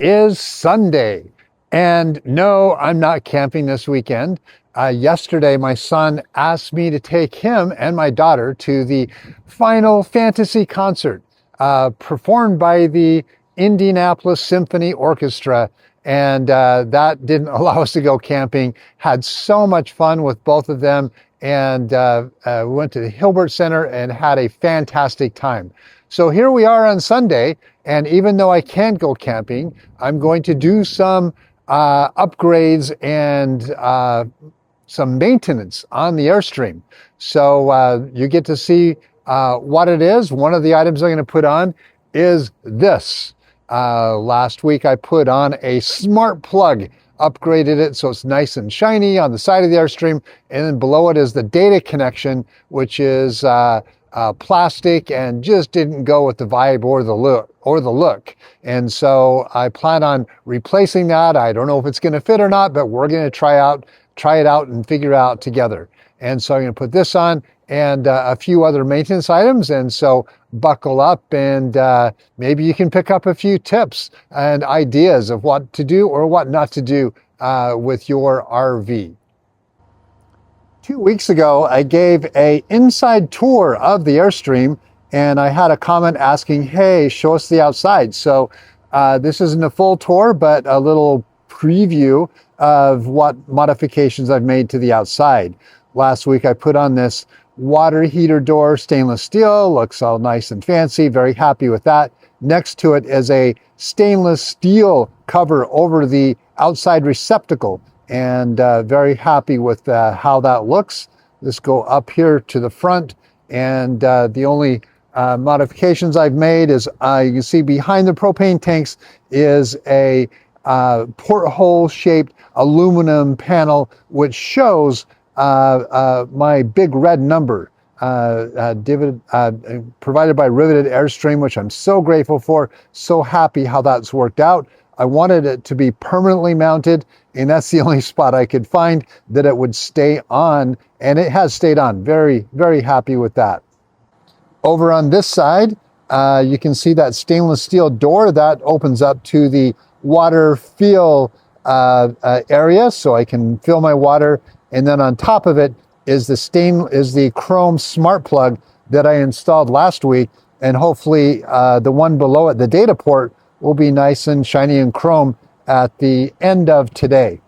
is Sunday, and no, I'm not camping this weekend. Yesterday, my son asked me to take him and my daughter to the Final Fantasy concert, performed by the Indianapolis Symphony Orchestra, and that didn't allow us to go camping. Had so much fun with both of them, and we went to the Hilbert Center and had a fantastic time. So here we are on Sunday, and even though I can't go camping, I'm going to do some upgrades and some maintenance on the Airstream. So you get to see what it is. One of the items I'm going to put on is this. Last week I put on a SmartPlug, upgraded it so it's nice and shiny on the side of the Airstream, and then below it is the data connection, which is plastic and just didn't go with the vibe or the look. And so I plan on replacing that. I don't know if it's going to fit or not, but we're going to try it out and figure it out together. And so I'm going to put this on and a few other maintenance items. And so buckle up, and maybe you can pick up a few tips and ideas of what to do or what not to do with your RV. 2 weeks ago, I gave an inside tour of the Airstream, and I had a comment asking, hey, show us the outside. So this isn't a full tour, but a little preview of what modifications I've made to the outside. Last week, I put on this water heater door, stainless steel, looks all nice and fancy, very happy with that. Next to it is a stainless steel cover over the outside receptacle, and very happy with how that looks. Let's go up here to the front, and the only modifications I've made is you can see behind the propane tanks is a porthole shaped aluminum panel which shows my big red number provided by Riveted Airstream, which I'm so grateful for, so happy how that's worked out. I wanted it to be permanently mounted, and that's the only spot I could find that it would stay on, and it has stayed on. Very, very happy with that. Over on this side, you can see that stainless steel door that opens up to the water fill area, so I can fill my water. And then on top of it is the chrome SmartPlug that I installed last week, and hopefully the one below it, the data port, will be nice and shiny and chrome at the end of today.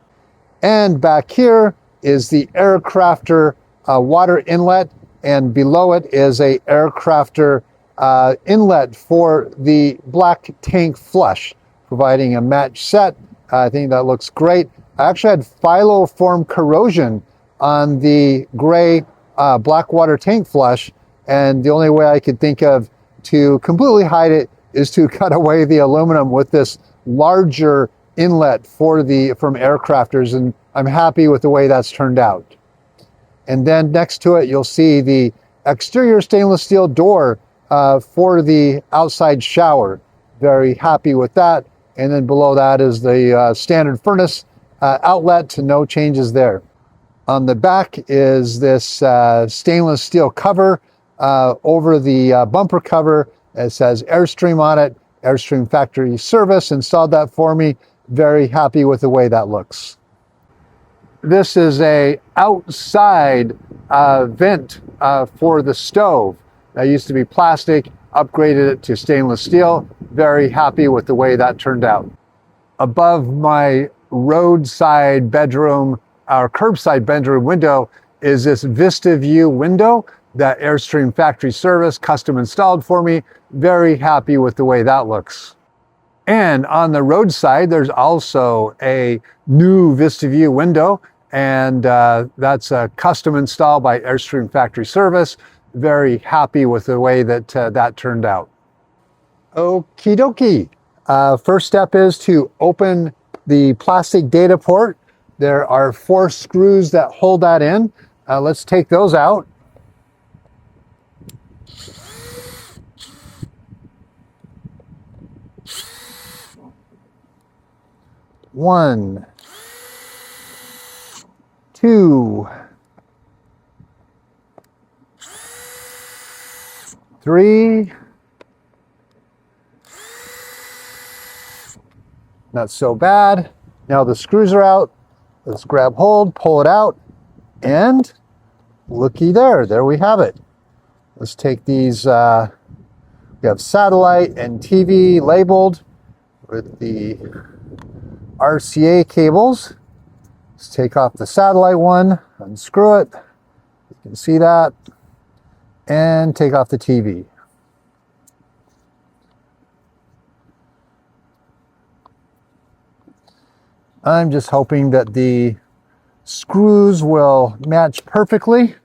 And back here is the Aircrafter water inlet, and below it is a Aircrafter inlet for the black tank flush, providing a match set. I think that looks great. I actually had phyloform corrosion on the gray black water tank flush, and the only way I could think of to completely hide it is to cut away the aluminum with this larger inlet from Aircrafters, and I'm happy with the way that's turned out. And then next to it, you'll see the exterior stainless steel door for the outside shower. Very happy with that. And then below that is the standard furnace outlet, no changes there. On the back is this stainless steel cover over the bumper cover. It says Airstream on it, Airstream factory service, installed that for me. Very happy with the way that looks. This is a outside vent for the stove. That used to be plastic, upgraded it to stainless steel. Very happy with the way that turned out. Above my roadside bedroom, our curbside bedroom window, is this Vista View window that Airstream factory service custom installed for me. Very happy with the way that looks. And on the roadside, there's also a new Vista View window, and that's a custom install by Airstream factory service. Very happy with the way that that turned out. Okie dokie. First step is to open the plastic data port. There are 4 screws that hold that in. Let's take those out. One, two, 3, Not so bad. Now the screws are out. Let's grab hold, pull it out, and looky there. There we have it. Let's take these, we have satellite and TV labeled with the RCA cables. Let's take off the satellite one, unscrew it. You can see that. And take off the TV. I'm just hoping that the screws will match perfectly.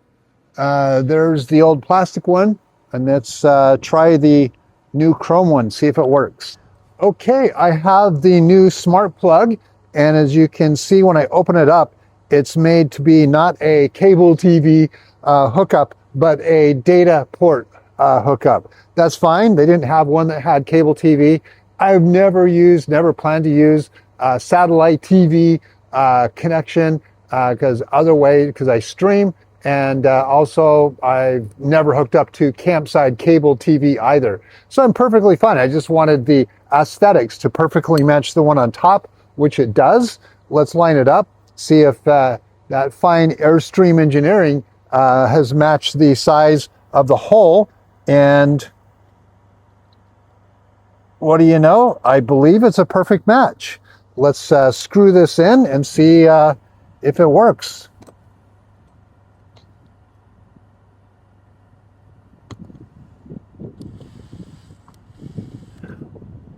There's the old plastic one, and let's try the new chrome one, see if it works. Okay, I have the new SmartPlug, and as you can see when I open it up, it's made to be not a cable TV hookup, but a data port hookup. That's fine. They didn't have one that had cable TV. I've never planned to use satellite TV connection because I stream, and also I've never hooked up to campsite cable TV either. So I'm perfectly fine. I just wanted the aesthetics to perfectly match the one on top, which it does. Let's line it up, see if that fine Airstream engineering has matched the size of the hole. And what do you know? I believe it's a perfect match. Let's screw this in and see if it works.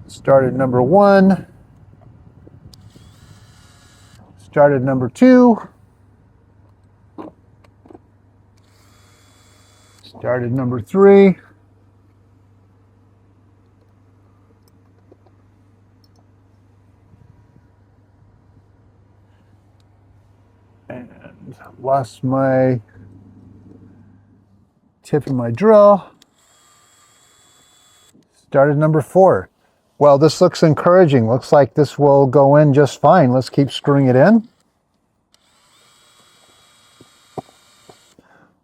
Start at number 1. Start at number 2. Start at number 3. And lost my tip of my drill. Start at number 4. Well, this looks encouraging. Looks like this will go in just fine. Let's keep screwing it in.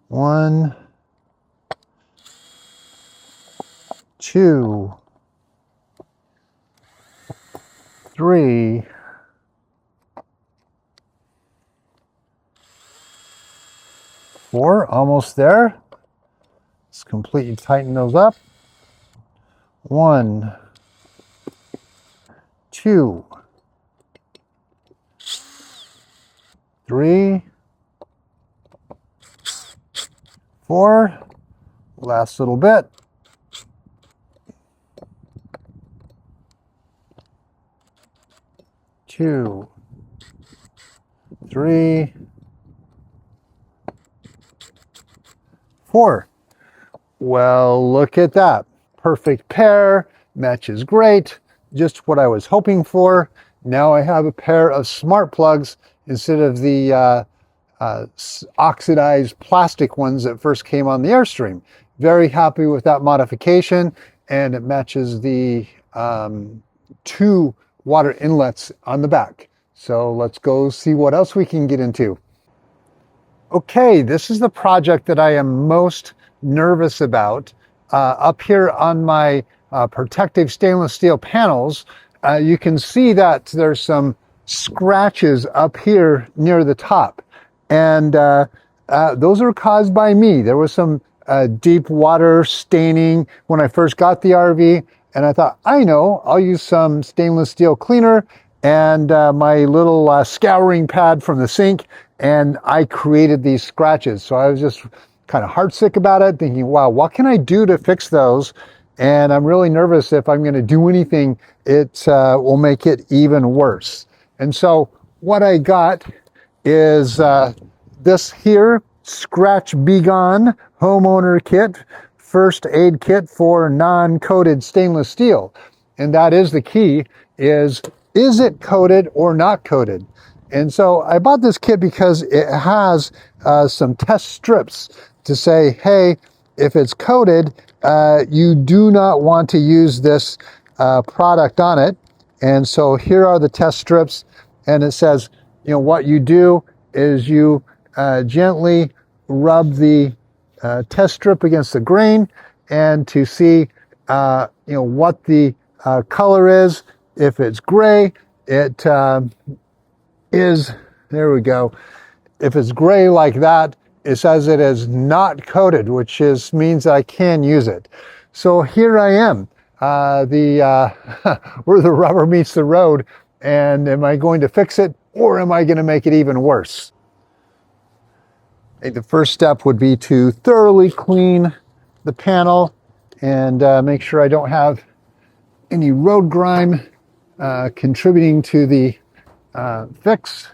1, 2, 3, 4, almost there. Let's completely tighten those up. 1, 2, 3, 4. Last little bit. 2, 3, 4. Well, look at that. Perfect pair. Matches great. Just what I was hoping for. Now I have a pair of smart plugs instead of the oxidized plastic ones that first came on the Airstream. Very happy with that modification, and it matches the 2 water inlets on the back. So let's go see what else we can get into. Okay, this is the project that I am most nervous about. Up here on my protective stainless steel panels, you can see that there's some scratches up here near the top. And those are caused by me. There was some deep water staining when I first got the RV, and I thought, I know, I'll use some stainless steel cleaner and my little scouring pad from the sink, and I created these scratches. So I was just kind of heartsick about it, thinking, wow, what can I do to fix those? And I'm really nervous if I'm going to do anything, it will make it even worse. And so what I got is this here, Scratch Be Gone homeowner kit, first aid kit for non-coated stainless steel. And that is the key, is it coated or not coated? And so I bought this kit because it has some test strips to say, hey, if it's coated, you do not want to use this product on it. And so here are the test strips, and it says, you know, what you do is you gently rub the test strip against the grain, and to see, you know, what the color is. If it's gray, it is, there we go. If it's gray like that, it says it is not coated, which means I can use it. So here I am, where the rubber meets the road. And am I going to fix it, or am I going to make it even worse? I think the first step would be to thoroughly clean the panel and make sure I don't have any road grime contributing to the fix.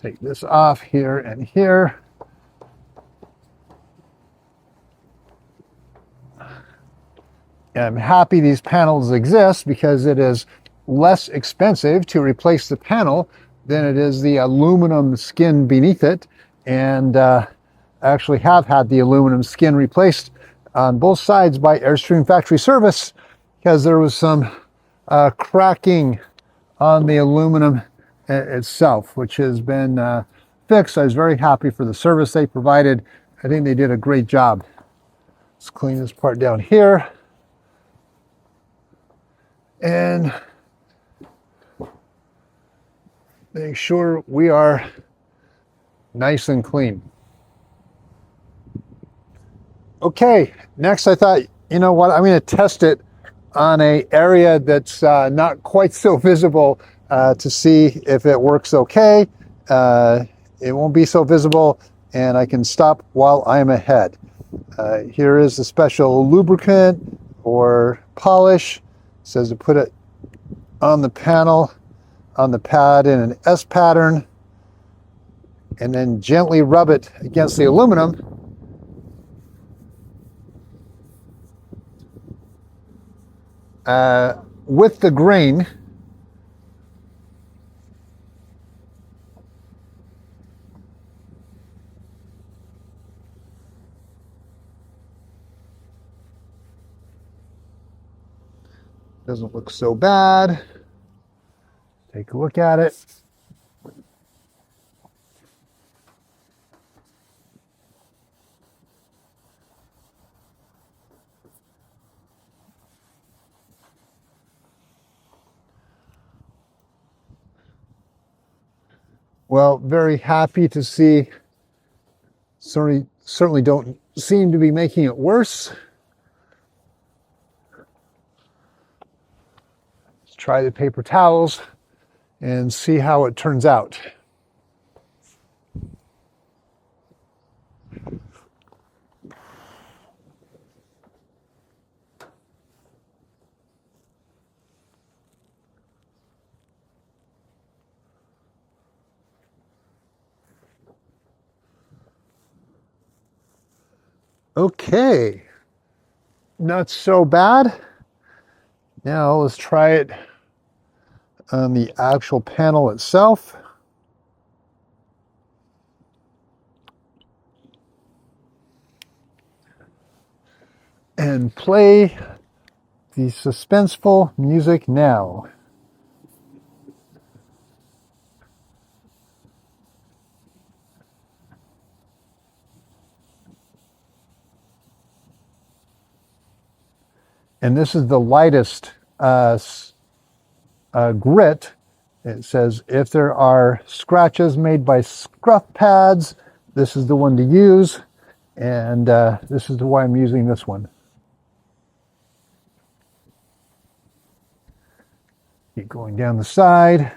Take this off here and here. And I'm happy these panels exist because it is less expensive to replace the panel than it is the aluminum skin beneath it. And I actually have had the aluminum skin replaced on both sides by Airstream factory service because there was some cracking on the aluminum itself, which has been fixed. I was very happy for the service they provided. I think they did a great job. Let's clean this part down here. And make sure we are nice and clean. Okay, next I thought, you know what, I'm going to test it on an area that's not quite so visible to see if it works okay. It won't be so visible, and I can stop while I'm ahead. Here is the special lubricant or polish. It says to put it on the panel, on the pad in an S pattern, and then gently rub it against the aluminum. With the grain. Doesn't look so bad. Take a look at it. Well, very happy to see. Certainly don't seem to be making it worse. Let's try the paper towels and see how it turns out. Okay, not so bad. Now let's try it on the actual panel itself. And play the suspenseful music now. And this is the lightest grit. It says if there are scratches made by scruff pads, this is the one to use. And this is why I'm using this one. Keep going down the side.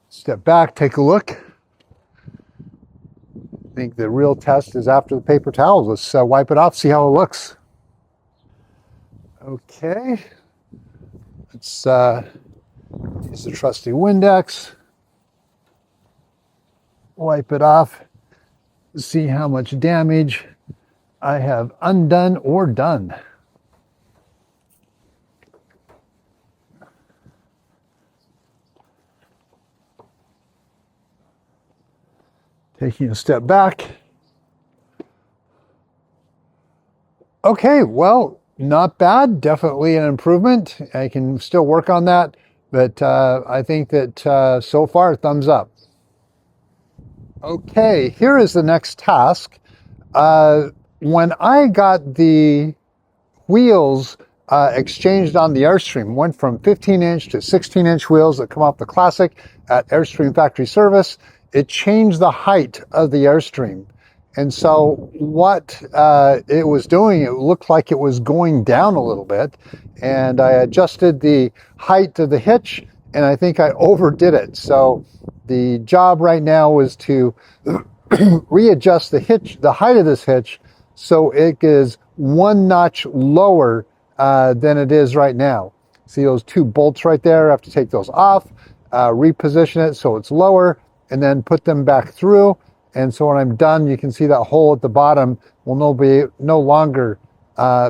Step back, take a look. I think the real test is after the paper towels. Let's wipe it off, see how it looks. Okay. Let's use the trusty Windex. Wipe it off. See how much damage I have undone or done. Taking a step back. Okay, well, not bad. Definitely an improvement. I can still work on that, but I think that so far, thumbs up. Okay, here is the next task. when I got the wheels exchanged on the Airstream, went from 15-inch to 16-inch wheels that come off the Classic at Airstream Factory Service, it changed the height of the Airstream. And so what it was doing, it looked like it was going down a little bit. And I adjusted the height of the hitch, and I think I overdid it. So the job right now is to readjust the hitch, the height of this hitch, so it is one notch lower than it is right now. See those two bolts right there? I have to take those off, reposition it so it's lower, and then put them back through. And so when I'm done, you can see that hole at the bottom will no longer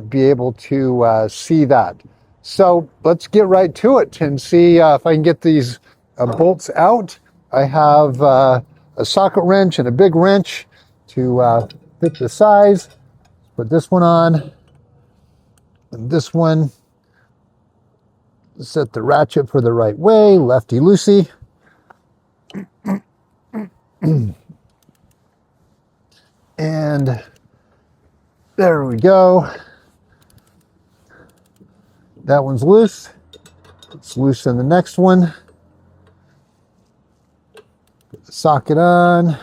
be able to see that. So let's get right to it and see if I can get these bolts out. I have a socket wrench and a big wrench to fit the size. Put this one on, and this one. Set the ratchet for the right way, lefty-loosey. And there we go. That one's loose. Let's loosen the next one. Put the socket on.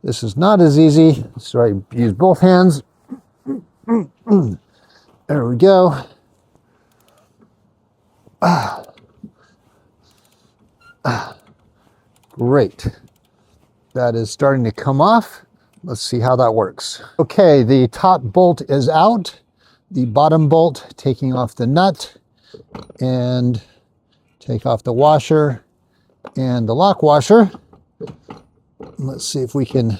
This is not as easy, so I use both hands. There we go. Great. That is starting to come off. Let's see how that works. Okay, the top bolt is out. The bottom bolt, taking off the nut, and take off the washer and the lock washer. Let's see if we can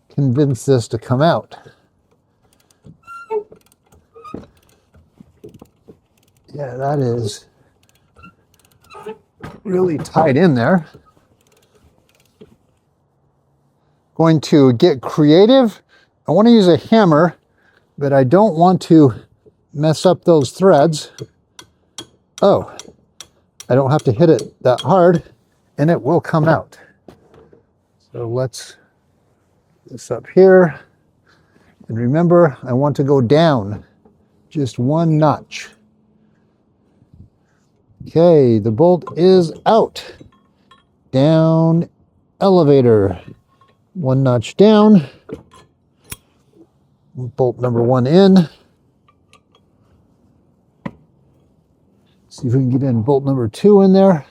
convince this to come out. Yeah, that is really tight in there. Going to get creative. I want to use a hammer, but I don't want to mess up those threads. Oh, I don't have to hit it that hard, and it will come out. So let's put this up here. And remember, I want to go down just one notch. Okay, the bolt is out. Down, elevator. One notch down. Bolt number one in. See if we can get in bolt number two in there.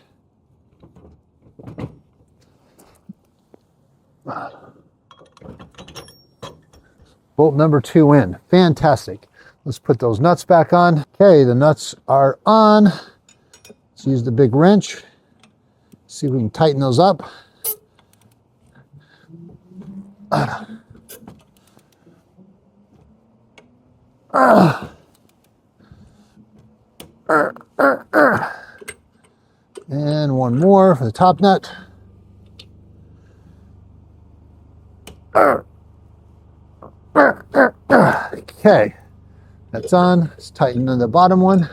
Bolt number two in. Fantastic. Let's put those nuts back on. Okay, the nuts are on. Let's use the big wrench. See if we can tighten those up. And one more for the top nut. Okay, that's on. Let's tighten the bottom one.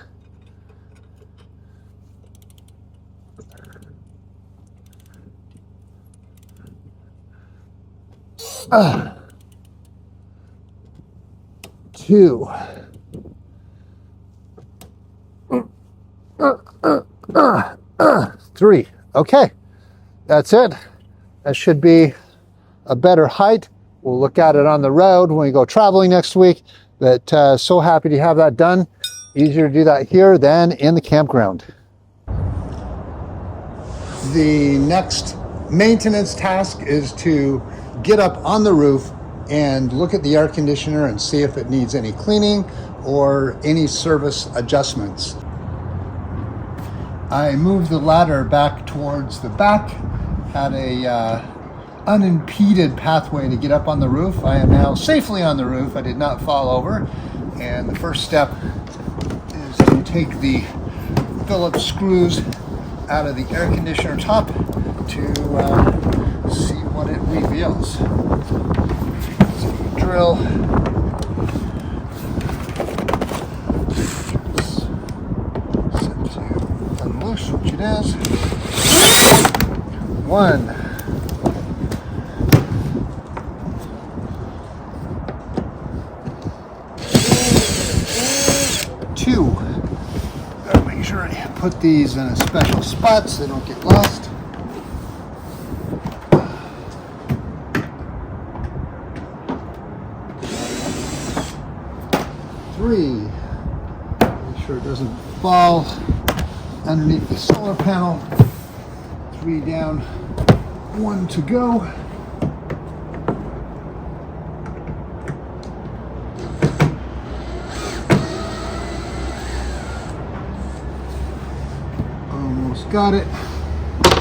Two. Three. Okay, that's it. That should be a better height. We'll look at it on the road when we go traveling next week. But so happy to have that done. Easier to do that here than in the campground. The next maintenance task is to get up on the roof and look at the air conditioner and see if it needs any cleaning or any service adjustments. I moved the ladder back towards the back, had a unimpeded pathway to get up on the roof. I am now safely on the roof. I did not fall over. And the first step is to take the Phillips screws out of the air conditioner top to see what it reveals. So drill. Set to unloose, which it is. 1, put these in a special spot so they don't get lost. Three. Make sure it doesn't fall underneath the solar panel. 3 down, 1 to go. Almost got it.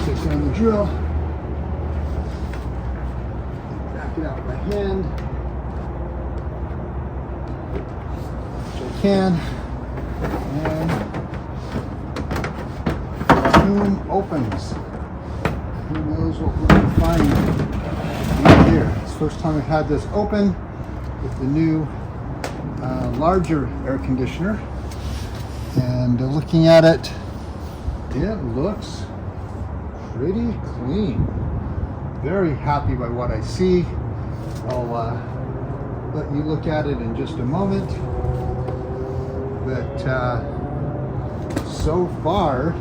Take down the drill. Back it out by hand, which I can. And the boom opens. Who knows what we're going to find in here. It's the first time I've had this open with the new larger air conditioner. And looking at it, it looks pretty clean. Very happy by what I see. I'll let you look at it in just a moment. But so far,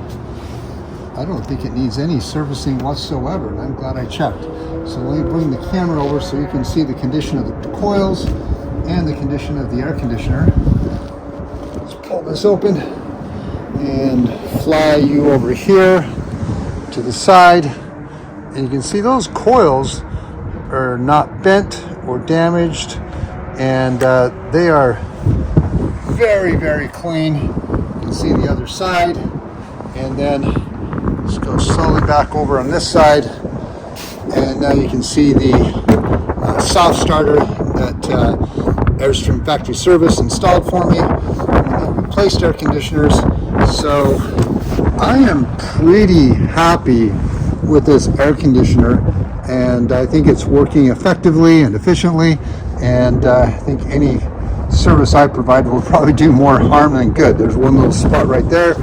I don't think it needs any servicing whatsoever, and I'm glad I checked. So let me bring the camera over so you can see the condition of the coils and the condition of the air conditioner. Let's pull this open and fly you over here to the side. And you can see those coils are not bent or damaged, and they are very, very clean. You can see the other side, and then let's go slowly back over on this side, and now you can see the soft starter that Airstream Factory Service installed for me. They replaced air conditioners, so I am pretty happy with this air conditioner, and I think it's working effectively and efficiently, and I think any service I provide will probably do more harm than good. There's one little spot right there.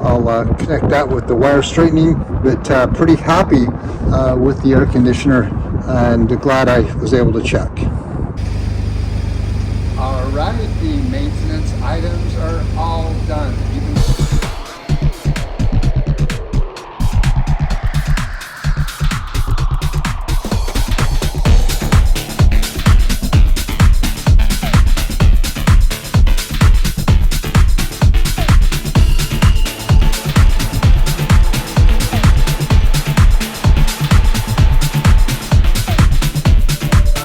I'll connect that with the wire straightening, but pretty happy with the air conditioner, and glad I was able to check. All right, the maintenance items are all done.